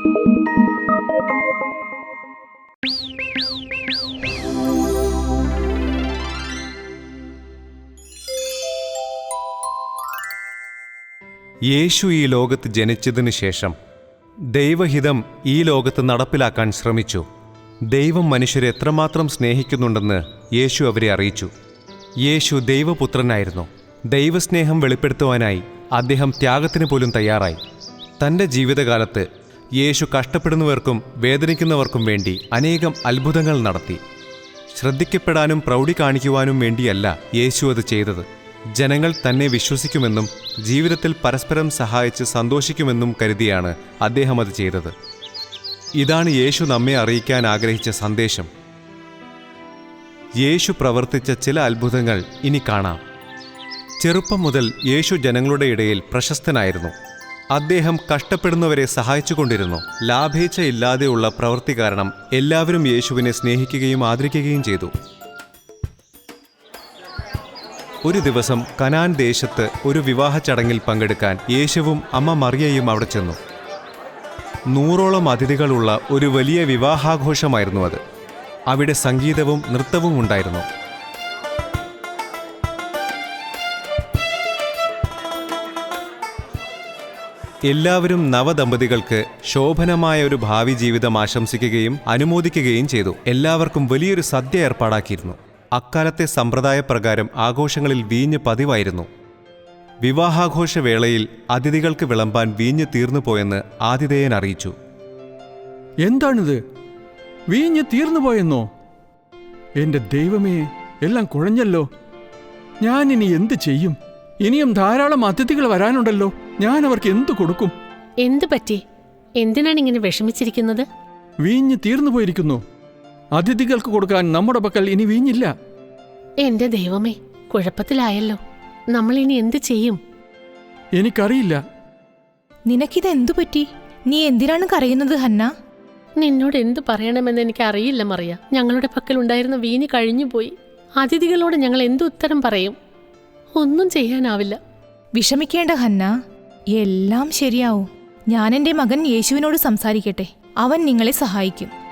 യേശു ഈ ലോകത്ത് ജനിച്ചതിനു ശേഷം ദൈവഹിതം ഈ ലോകത്ത് നടപ്പിലാക്കാൻ ശ്രമിച്ചു. ദൈവം മനുഷ്യരെ എത്രമാത്രം സ്നേഹിക്കുന്നുണ്ടെന്ന് യേശു അവരെ അറിയിച്ചു. യേശു ദൈവപുത്രനായിരുന്നു. ദൈവസ്നേഹം വെളിപ്പെടുത്തുവാനായി അദ്ദേഹം ത്യാഗത്തിന് പോലും തയ്യാറായി. തൻ്റെ ജീവിതകാലത്ത് യേശു കഷ്ടപ്പെടുന്നവർക്കും വേദനിക്കുന്നവർക്കും വേണ്ടി അനേകം അത്ഭുതങ്ങൾ നടത്തി. ശ്രദ്ധിക്കപ്പെടാനും പ്രൗഢി കാണിക്കുവാനും വേണ്ടിയല്ല യേശു അത് ചെയ്തത്. ജനങ്ങൾ തന്നെ വിശ്വസിക്കുമെന്നും ജീവിതത്തിൽ പരസ്പരം സഹായിച്ച് സന്തോഷിക്കുമെന്നും കരുതിയാണ് അദ്ദേഹം അത് ചെയ്തത്. ഇതാണ് യേശു നമ്മെ അറിയിക്കാൻ ആഗ്രഹിച്ച സന്ദേശം. യേശു പ്രവർത്തിച്ച ചില അത്ഭുതങ്ങൾ ഇനി കാണാം. ചെറുപ്പം മുതൽ യേശു ജനങ്ങളുടെ ഇടയിൽ പ്രശസ്തനായിരുന്നു. അദ്ദേഹം കഷ്ടപ്പെടുന്നവരെ സഹായിച്ചുകൊണ്ടിരുന്നു. ലാഭേച്ഛയില്ലാതെയുള്ള പ്രവൃത്തി കാരണം എല്ലാവരും യേശുവിനെ സ്നേഹിക്കുകയും ആദരിക്കുകയും ചെയ്തു. ഒരു ദിവസം കനാൻ ദേശത്ത് ഒരു വിവാഹ ചടങ്ങിൽ പങ്കെടുക്കാൻ യേശുവും അമ്മ മറിയയും അവിടെ ചെന്നു. 100ഓളം അതിഥികളുള്ള ഒരു വലിയ വിവാഹാഘോഷമായിരുന്നു അത്. അവിടെ സംഗീതവും നൃത്തവും ഉണ്ടായിരുന്നു. എല്ലാവരും നവദമ്പതികൾക്ക് ശോഭനമായ ഒരു ഭാവി ജീവിതം ആശംസിക്കുകയും അനുമോദിക്കുകയും ചെയ്തു. എല്ലാവർക്കും വലിയൊരു സദ്യ ഏർപ്പാടാക്കിയിരുന്നു. അക്കാലത്തെ സമ്പ്രദായപ്രകാരം ആഘോഷങ്ങളിൽ വീഞ്ഞ് പതിവായിരുന്നു. വിവാഹാഘോഷവേളയിൽ അതിഥികൾക്ക് വിളമ്പാൻ വീഞ്ഞ് തീർന്നുപോയെന്ന് ആതിഥേയൻ അറിയിച്ചു. എന്താണിത്? വീഞ്ഞ് തീർന്നുപോയെന്നോ? എന്റെ ദൈവമേ, എല്ലാം കുഴഞ്ഞല്ലോ. ഞാനിനി എന്ത് ചെയ്യും? ഇനിയും ധാരാളം അതിഥികൾ വരാനുണ്ടല്ലോ. ഞാൻ അവർക്ക് എന്തു കൊടുക്കും? എന്തു പറ്റി? എന്തിനാണ് ഇങ്ങനെ വിഷമിച്ചിരിക്കുന്നത്? വീഞ്ഞ് തീർന്നുപോയിരിക്കുന്നു. അതിഥികൾക്ക് കൊടുക്കാൻ നമ്മുടെ പക്കൽ ഇനി വീഞ്ഞില്ല. എന്റെ ദൈവമേ, കുഴപ്പത്തിലായല്ലോ. നമ്മൾ ഇനി എന്ത് ചെയ്യും? എനിക്കറിയില്ല. നിനക്കിത് എന്തു പറ്റി? നീ എന്തിനാണ് കരയുന്നത് ഹന്ന? നിന്നോട് എന്തു പറയണമെന്ന് എനിക്ക് അറിയില്ല മറിയ. ഞങ്ങളുടെ പക്കൽ ഉണ്ടായിരുന്ന വീഞ്ഞ് കഴിഞ്ഞുപോയി. അതിഥികളോട് ഞങ്ങൾ എന്ത് ഉത്തരം പറയും? ഒന്നും ചെയ്യാനാവില്ല. വിഷമിക്കേണ്ട ഹന്ന, എല്ലാം ശരിയാവും. ഞാൻ എൻ്റെ മകൻ യേശുവിനോട് സംസാരിക്കട്ടെ. അവൻ നിങ്ങളെ സഹായിക്കും.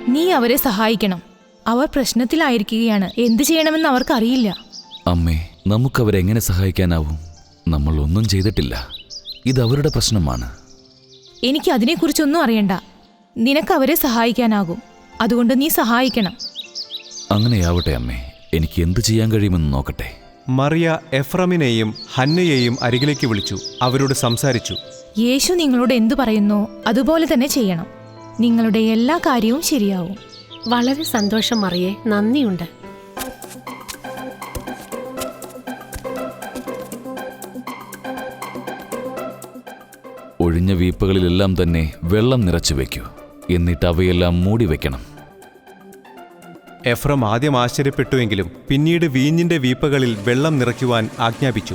നീ അവരെ സഹായിക്കണം. അവർ പ്രശ്നത്തിലായിരിക്കുകയാണ്. എന്തു ചെയ്യണമെന്ന് അവർക്കറിയില്ല. അമ്മേ, നമുക്കവരെങ്ങനെ സഹായിക്കാനാവും? നമ്മൾ ഒന്നും ചെയ്തിട്ടില്ല. ഇത് അവരുടെ പ്രശ്നമാണ്. എനിക്ക് അതിനെക്കുറിച്ചൊന്നും അറിയണ്ട. നിനക്ക് അവരെ സഹായിക്കാനാകും. അതുകൊണ്ട് നീ സഹായിക്കണം. അങ്ങനെയാവട്ടെ അമ്മേ. എനിക്ക് എന്തു ചെയ്യാൻ കഴിയുമെന്ന് നോക്കട്ടെ. മറിയ എഫ്രമിനെയും ഹന്നയെയും അരികിലേക്ക് വിളിച്ചു. അവരോട് സംസാരിച്ചു. യേശു നിങ്ങളോട് എന്തു പറയുന്നോ അതുപോലെ തന്നെ ചെയ്യണം. നിങ്ങളുടെ എല്ലാ കാര്യവും ശരിയാവും. വളരെ സന്തോഷം മറിയേ, നന്ദിയുണ്ട്. ഒഴിഞ്ഞ വീപ്പകളിലെല്ലാം തന്നെ വെള്ളം നിറച്ചു വയ്ക്കൂ. എന്നിട്ട് അവയെല്ലാം മൂടി വയ്ക്കണം. എഫ്രം ആദ്യം ആശ്ചര്യപ്പെട്ടുവെങ്കിലും പിന്നീട് വീഞ്ഞിന്റെ വീപ്പകളിൽ വെള്ളം നിറയ്ക്കുവാൻ ആജ്ഞാപിച്ചു.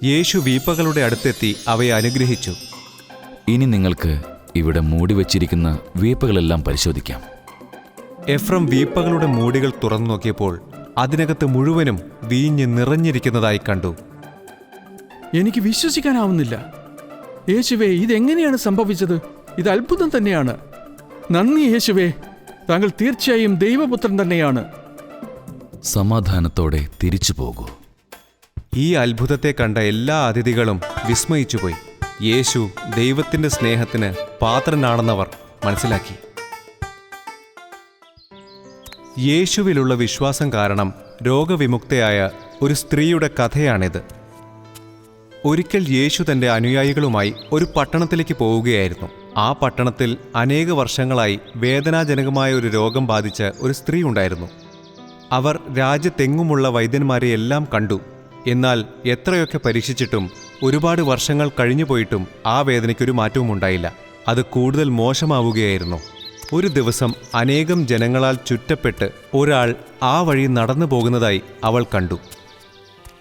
യേശു വീപ്പകളുടെ അടുത്തെത്തി അവയെ അനുഗ്രഹിച്ചു. ഇനി നിങ്ങൾക്ക് ഇവിടെ മൂടി വച്ചിരിക്കുന്ന വീപ്പകളെല്ലാം പരിശോധിക്കാം. എഫ്രം വീപ്പകളുടെ മൂടികൾ തുറന്നു നോക്കിയപ്പോൾ അതിനകത്ത് മുഴുവനും വീഞ്ഞ് നിറഞ്ഞിരിക്കുന്നതായി കണ്ടു. എനിക്ക് വിശ്വസിക്കാനാവുന്നില്ല. യേശുവേ, ഇതെങ്ങനെയാണ് സംഭവിച്ചത്? ഇത് അത്ഭുതം തന്നെയാണ്. നന്ദി യേശുവേ, താങ്കൾ തീർച്ചയായും ദൈവപുത്രൻ തന്നെയാണ്. സമാധാനത്തോടെ തിരിച്ചു പോകൂ. ഈ അത്ഭുതത്തെ കണ്ട എല്ലാ അതിഥികളും വിസ്മയിച്ചുപോയി. യേശു ദൈവത്തിന്റെ സ്നേഹത്തിന് പാത്രനാണെന്നവർ മനസ്സിലാക്കി. യേശുവിലുള്ള വിശ്വാസം കാരണം രോഗവിമുക്തയായ ഒരു സ്ത്രീയുടെ കഥയാണിത്. ഒരിക്കൽ യേശു തന്റെ അനുയായികളുമായി ഒരു പട്ടണത്തിലേക്ക് പോവുകയായിരുന്നു. ആ പട്ടണത്തിൽ അനേക വർഷങ്ങളായി വേദനാജനകമായ ഒരു രോഗം ബാധിച്ച ഒരു സ്ത്രീ ഉണ്ടായിരുന്നു. അവർ രാജ്യത്തെങ്ങുമുള്ള വൈദ്യന്മാരെയെല്ലാം കണ്ടു. എന്നാൽ എത്രയൊക്കെ പരീക്ഷിച്ചിട്ടും ഒരുപാട് വർഷങ്ങൾ കഴിഞ്ഞുപോയിട്ടും ആ വേദനയ്ക്കൊരു മാറ്റവും ഉണ്ടായില്ല. അത് കൂടുതൽ മോശമാവുകയായിരുന്നു. ഒരു ദിവസം അനേകം ജനങ്ങളാൽ ചുറ്റപ്പെട്ട് ഒരാൾ ആ വഴി നടന്നു പോകുന്നതായി അവൾ കണ്ടു.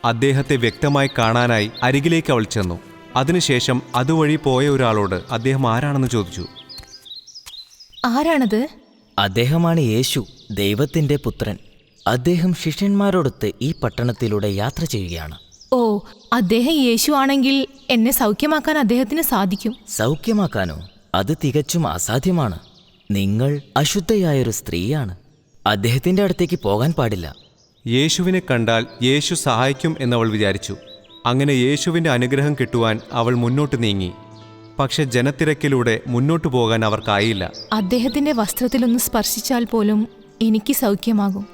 അദ്ദേഹത്തെ വ്യക്തമായി കാണാനായി അരികിലേക്ക് അവൾ ചെന്നു. അതിനുശേഷം അതുവഴി പോയ ഒരാളോട് അദ്ദേഹം ആരാണെന്ന് ചോദിച്ചു. ആരാണത്? അദ്ദേഹമാണ് യേശു, ദൈവത്തിന്റെ പുത്രൻ. അദ്ദേഹം ശിഷ്യന്മാരോടൊത്ത് ഈ പട്ടണത്തിലൂടെ യാത്ര ചെയ്യുകയാണ്. ഓ, അദ്ദേഹം യേശു ആണെങ്കിൽ എന്നെ സൗഖ്യമാക്കാൻ അദ്ദേഹത്തിന് സാധിക്കും. സൗഖ്യമാക്കാനോ? അത് തികച്ചും അസാധ്യമാണ്. നിങ്ങൾ അശുദ്ധയായൊരു സ്ത്രീയാണ്. അദ്ദേഹത്തിന്റെ അടുത്തേക്ക് പോകാൻ പാടില്ല. യേശുവിനെ കണ്ടാൽ യേശു സഹായിക്കും എന്നവൾ വിചാരിച്ചു. അങ്ങനെ യേശുവിൻ്റെ അനുഗ്രഹം കിട്ടുവാൻ അവൾ മുന്നോട്ട് നീങ്ങി. പക്ഷെ ജനത്തിരക്കിലൂടെ മുന്നോട്ടു പോകാൻ അവർക്കായില്ല. അദ്ദേഹത്തിന്റെ വസ്ത്രത്തിലൊന്ന് സ്പർശിച്ചാൽ പോലും എനിക്ക് സൗഖ്യമാകും.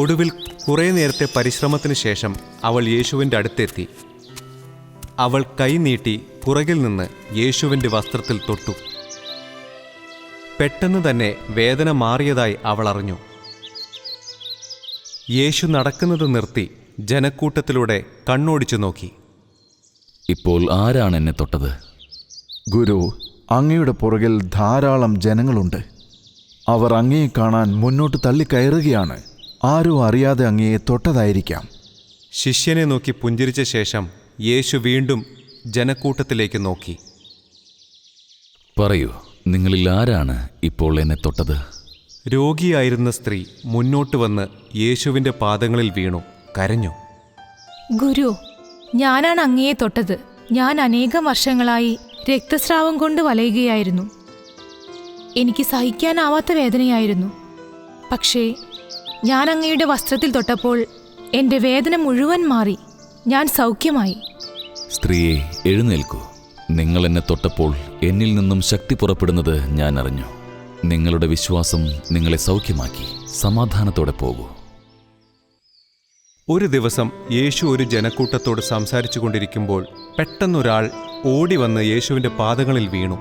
ഒടുവിൽ കുറേ നേരത്തെ പരിശ്രമത്തിന് ശേഷം അവൾ യേശുവിൻ്റെ അടുത്തെത്തി. അവൾ കൈ നീട്ടി പുറകിൽ നിന്ന് യേശുവിൻ്റെ വസ്ത്രത്തിൽ തൊട്ടു. പെട്ടെന്ന് തന്നെ വേദന മാറിയതായി അവൾ അറിഞ്ഞു. യേശു നടക്കുന്നത് നിർത്തി ജനക്കൂട്ടത്തിലൂടെ കണ്ണോടിച്ചു നോക്കി. ഇപ്പോൾ ആരാണ് എന്നെ തൊട്ടത്? ഗുരു, അങ്ങയുടെ പുറകിൽ ധാരാളം ജനങ്ങളുണ്ട്. അവർ അങ്ങയെ കാണാൻ മുന്നോട്ട് തള്ളിക്കയറുകയാണ്. ആരും അറിയാതെ അങ്ങയെ തൊട്ടതായിരിക്കാം. ശിഷ്യനെ നോക്കി പുഞ്ചിരിച്ച ശേഷം യേശു വീണ്ടും ജനക്കൂട്ടത്തിലേക്ക് നോക്കി. പറയൂ, നിങ്ങളിൽ ആരാണ് ഇപ്പോൾ എന്നെ തൊട്ടത്? രോഗിയായിരുന്ന സ്ത്രീ മുന്നോട്ട് വന്ന് യേശുവിൻ്റെ പാദങ്ങളിൽ വീണു കരഞ്ഞു. ഗുരു, ഞാനാണ് അങ്ങയെ തൊട്ടത്. ഞാൻ അനേകം വർഷങ്ങളായി രക്തസ്രാവം കൊണ്ട് വലയുകയായിരുന്നു. എനിക്ക് സഹിക്കാനാവാത്ത വേദനയായിരുന്നു. പക്ഷേ ഞാൻ അങ്ങയുടെ വസ്ത്രത്തിൽ തൊട്ടപ്പോൾ എൻ്റെ വേദന മുഴുവൻ മാറി. ഞാൻ സൗഖ്യമായി. സ്ത്രീയെ, എഴുന്നേൽക്കൂ. നിങ്ങൾ എന്നെ തൊട്ടപ്പോൾ എന്നിൽ നിന്നും ശക്തി പുറപ്പെടുന്നത് ഞാൻ അറിഞ്ഞു. നിങ്ങളുടെ വിശ്വാസം നിങ്ങളെ സൗഖ്യമാക്കി. സമാധാനത്തോടെ പോകൂ. ഒരു ദിവസം യേശു ഒരു ജനക്കൂട്ടത്തോട് സംസാരിച്ചു കൊണ്ടിരിക്കുമ്പോൾ പെട്ടെന്നൊരാൾ ഓടി വന്ന് യേശുവിൻ്റെ പാദങ്ങളിൽ വീണു.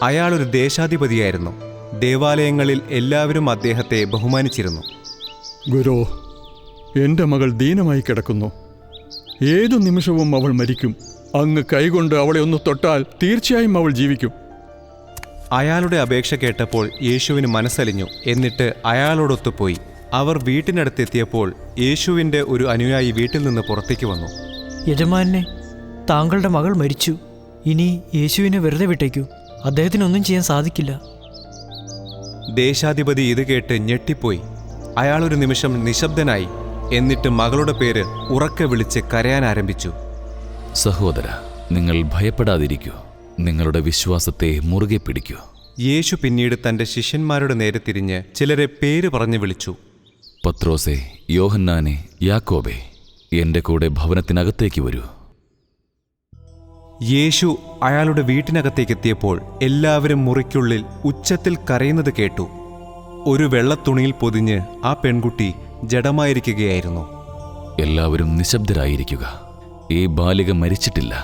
അയാളൊരു ദേശാധിപതിയായിരുന്നു. ദേവാലയങ്ങളിൽ എല്ലാവരും അദ്ദേഹത്തെ ബഹുമാനിച്ചിരുന്നു. ഗുരു, എൻ്റെ മകൾ ദീനമായി കിടക്കുന്നു. ഏതു നിമിഷവും അവൾ മരിക്കും. അങ്ങ് കൈകൊണ്ട് അവളെ ഒന്ന് തൊട്ടാൽ തീർച്ചയായും അവൾ ജീവിക്കും. അയാളുടെ അപേക്ഷ കേട്ടപ്പോൾ യേശുവിന് മനസ്സലിഞ്ഞു. എന്നിട്ട് അയാളോടൊത്തു പോയി. അവർ വീട്ടിനടുത്തെത്തിയപ്പോൾ യേശുവിൻ്റെ ഒരു അനുയായി വീട്ടിൽ നിന്ന് പുറത്തേക്ക് വന്നു. യജമാനെ, താങ്കളുടെ മകൾ മരിച്ചു. ഇനി യേശുവിനെ വെറുതെ വിട്ടേക്കൂ. അദ്ദേഹത്തിനൊന്നും ചെയ്യാൻ സാധിക്കില്ല. ദേശാധിപതി ഇത് കേട്ട് ഞെട്ടിപ്പോയി. അയാളൊരു നിമിഷം നിശബ്ദനായി. എന്നിട്ട് മകളുടെ പേര് ഉറക്കെ വിളിച്ച് കരയാൻ ആരംഭിച്ചു. സഹോദര, നിങ്ങൾ ഭയപ്പെടാതിരിക്കൂ. നിങ്ങളുടെ വിശ്വാസത്തെ മുറുകെ പിടിക്കൂ. യേശു പിന്നീട് തൻ്റെ ശിഷ്യന്മാരുടെ നേരെ തിരിഞ്ഞ് ചിലരെ പേര് പറഞ്ഞു വിളിച്ചു. പത്രോസേ, യോഹന്നാനെ, യാക്കോബേ, എൻ്റെ കൂടെ ഭവനത്തിനകത്തേക്ക് വരൂ. യേശു അയാളുടെ വീട്ടിനകത്തേക്കെത്തിയപ്പോൾ എല്ലാവരും മുറിക്കുള്ളിൽ ഉച്ചത്തിൽ കരയുന്നത് കേട്ടു. ഒരു വെള്ളത്തുണിയിൽ പൊതിഞ്ഞ് ആ പെൺകുട്ടി ജഡമായിരിക്കുകയായിരുന്നു. എല്ലാവരും നിശബ്ദരായിരിക്കുക. ഈ ബാലിക മരിച്ചിട്ടില്ല,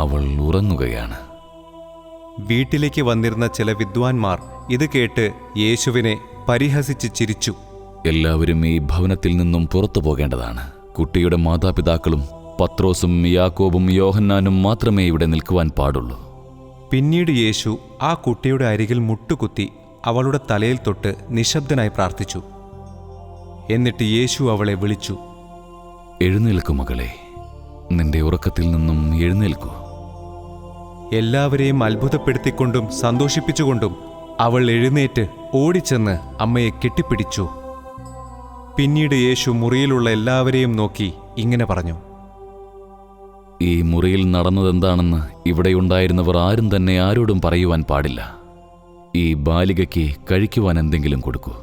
അവൾ ഉറങ്ങുകയാണ്. വീട്ടിലേക്ക് വന്നിരുന്ന ചില വിദ്വാൻമാർ ഇത് കേട്ട് യേശുവിനെ പരിഹസിച്ച് ചിരിച്ചു. എല്ലാവരും ഈ ഭവനത്തിൽ നിന്നും പുറത്തു പോകേണ്ടതാണ്. കുട്ടിയുടെ മാതാപിതാക്കളും പത്രോസും യാക്കോബും യോഹന്നാനും മാത്രമേ ഇവിടെ നിൽക്കുവാൻ പാടുള്ളൂ. പിന്നീട് യേശു ആ കുട്ടിയുടെ അരികിൽ മുട്ടുകുത്തി അവളുടെ തലയിൽ തൊട്ട് നിശബ്ദനായി പ്രാർത്ഥിച്ചു. എന്നിട്ട് യേശു അവളെ വിളിച്ചു. എഴുന്നേൽക്കു മകളെ, നിന്റെ ഉറക്കത്തിൽ നിന്നും എഴുന്നേൽക്കൂ. എല്ലാവരെയും അത്ഭുതപ്പെടുത്തിക്കൊണ്ടും സന്തോഷിപ്പിച്ചുകൊണ്ടും അവൾ എഴുന്നേറ്റ് ഓടിച്ചെന്ന് അമ്മയെ കെട്ടിപ്പിടിച്ചു. പിന്നീട് യേശു മുറിയിലുള്ള എല്ലാവരെയും നോക്കി ഇങ്ങനെ പറഞ്ഞു. ഈ മുറിയിൽ നടന്നതെന്താണെന്ന് ഇവിടെയുണ്ടായിരുന്നവർ ആരും തന്നെ ആരോടും പറയുവാൻ പാടില്ല. ഈ ബാലികയ്ക്ക് കഴിക്കുവാൻ എന്തെങ്കിലും കൊടുക്കൂ.